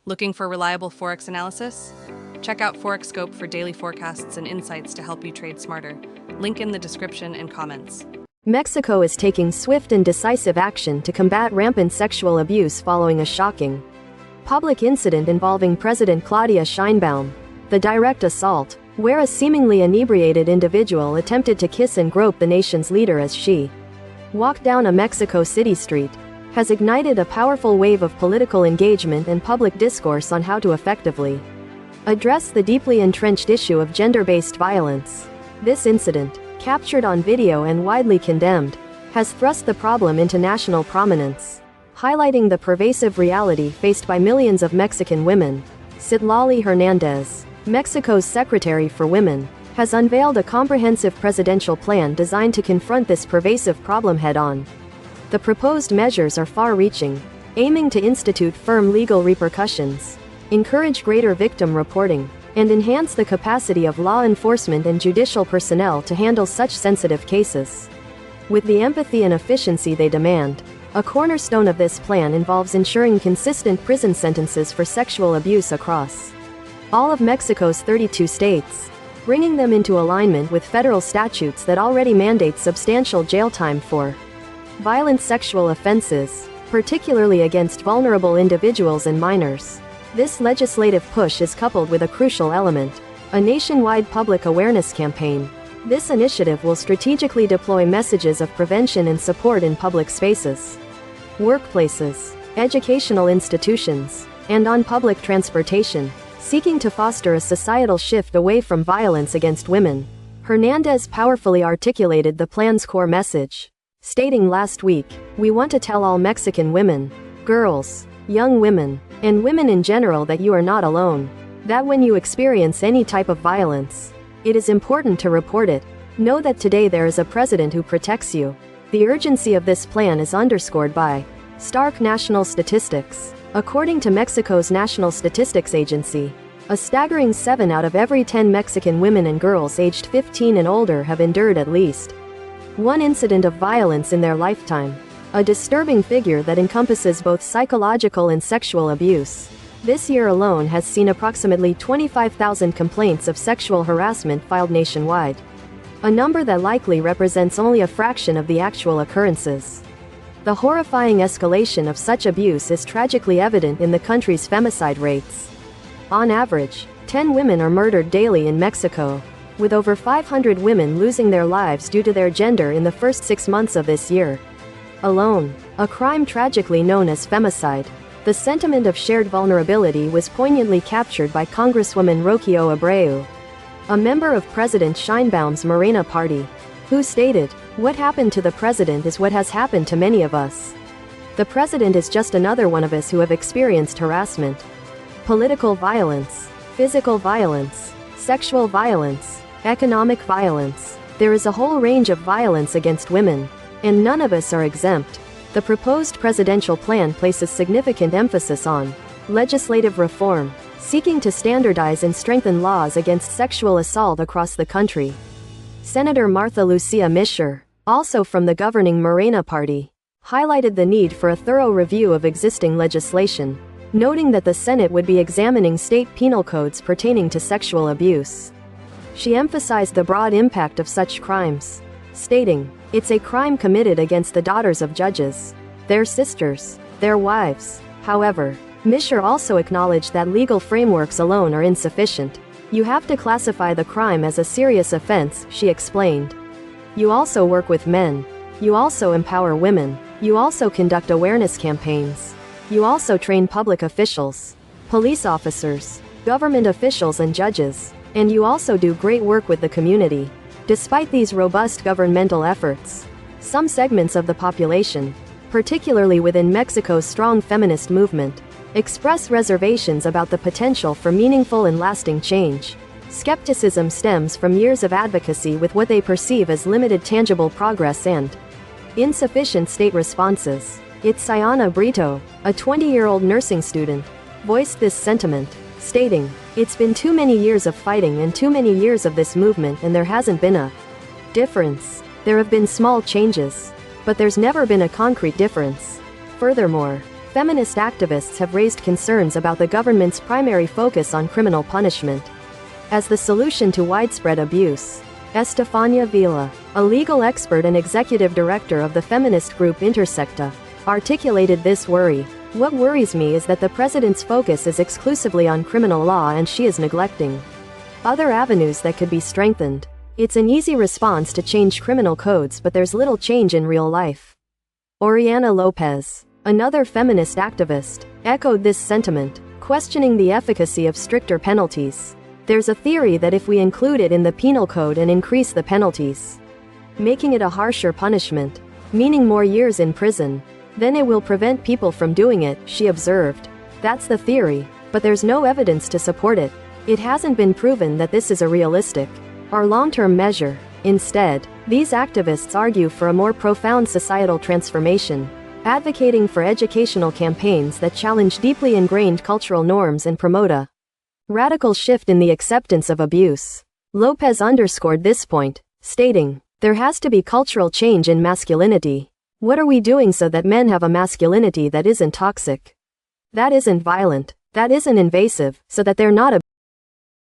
Looking for reliable forex analysis? Check out Forex for daily forecasts and insights to help you trade smarter. Link in the description and comments. Mexico is taking swift and decisive action to combat rampant sexual abuse following a shocking public incident involving President Claudia Sheinbaum. The direct assault, where a seemingly inebriated individual attempted to kiss and grope the nation's leader as she walked down a Mexico City street, has ignited a powerful wave of political engagement and public discourse on how to effectively address the deeply entrenched issue of gender-based violence. This incident, captured on video and widely condemned, has thrust the problem into national prominence, highlighting the pervasive reality faced by millions of Mexican women. Citlali Hernandez, Mexico's Secretary for Women, has unveiled a comprehensive presidential plan designed to confront this pervasive problem head-on. The proposed measures are far-reaching, aiming to institute firm legal repercussions, encourage greater victim reporting, and enhance the capacity of law enforcement and judicial personnel to handle such sensitive cases with the empathy and efficiency they demand. A cornerstone of this plan involves ensuring consistent prison sentences for sexual abuse across all of Mexico's 32 states, bringing them into alignment with federal statutes that already mandate substantial jail time for violent sexual offenses, particularly against vulnerable individuals and minors. This legislative push is coupled with a crucial element: a nationwide public awareness campaign. This initiative will strategically deploy messages of prevention and support in public spaces, workplaces, educational institutions, and on public transportation, seeking to foster a societal shift away from violence against women. Hernandez powerfully articulated the plan's core message, stating last week, "We want to tell all Mexican women, girls, young women, and women in general that you are not alone. That when you experience any type of violence, it is important to report it. Know that today there is a president who protects you." The urgency of this plan is underscored by stark national statistics. According to Mexico's National Statistics Agency, a staggering 7 out of every 10 Mexican women and girls aged 15 and older have endured at least one incident of violence in their lifetime, a disturbing figure that encompasses both psychological and sexual abuse. This year alone has seen approximately 25,000 complaints of sexual harassment filed nationwide, a number that likely represents only a fraction of the actual occurrences. The horrifying escalation of such abuse is tragically evident in the country's femicide rates. On average, 10 women are murdered daily in Mexico, with over 500 women losing their lives due to their gender in the first 6 months of this year alone, a crime tragically known as femicide. The sentiment of shared vulnerability was poignantly captured by Congresswoman Rocio Abreu, a member of President Sheinbaum's Morena party, who stated, "What happened to the president is what has happened to many of us. The president is just another one of us who have experienced harassment, political violence, physical violence, sexual violence, economic violence. There is a whole range of violence against women, and none of us are exempt." The proposed presidential plan places significant emphasis on legislative reform, seeking to standardize and strengthen laws against sexual assault across the country. Senator Martha Lucia Mischer, also from the governing Morena party, highlighted the need for a thorough review of existing legislation, noting that the Senate would be examining state penal codes pertaining to sexual abuse. She emphasized the broad impact of such crimes, stating, "It's a crime committed against the daughters of judges, their sisters, their wives." However, Mischer also acknowledged that legal frameworks alone are insufficient. "You have to classify the crime as a serious offense," she explained. "You also work with men. You also empower women. You also conduct awareness campaigns. You also train public officials, police officers, government officials and judges. And you also do great work with the community." Despite these robust governmental efforts, some segments of the population, particularly within Mexico's strong feminist movement, express reservations about the potential for meaningful and lasting change. Skepticism stems from years of advocacy with what they perceive as limited tangible progress and insufficient state responses. Itzayana Brito, a 20-year-old nursing student, voiced this sentiment, stating, "It's been too many years of fighting and too many years of this movement and there hasn't been a difference. There have been small changes, but there's never been a concrete difference. Furthermore, Feminist activists have raised concerns about the government's primary focus on criminal punishment as the solution to widespread abuse. Estefania Vila, a legal expert and executive director of the feminist group Intersecta, articulated this worry. "What worries me is that the president's focus is exclusively on criminal law and she is neglecting other avenues that could be strengthened. It's an easy response to change criminal codes, but there's little change in real life." Oriana Lopez, another feminist activist, echoed this sentiment, questioning the efficacy of stricter penalties. "There's a theory that if we include it in the penal code and increase the penalties, making it a harsher punishment, meaning more years in prison, then it will prevent people from doing it," she observed. "That's the theory, but there's no evidence to support it. It hasn't been proven that this is a realistic or long-term measure." Instead, these activists argue for a more profound societal transformation, advocating for educational campaigns that challenge deeply ingrained cultural norms and promote a radical shift in the acceptance of abuse. Lopez underscored this point, stating, "There has to be cultural change in masculinity. What are we doing so that men have a masculinity that isn't toxic, that isn't violent, that isn't invasive, so that they're not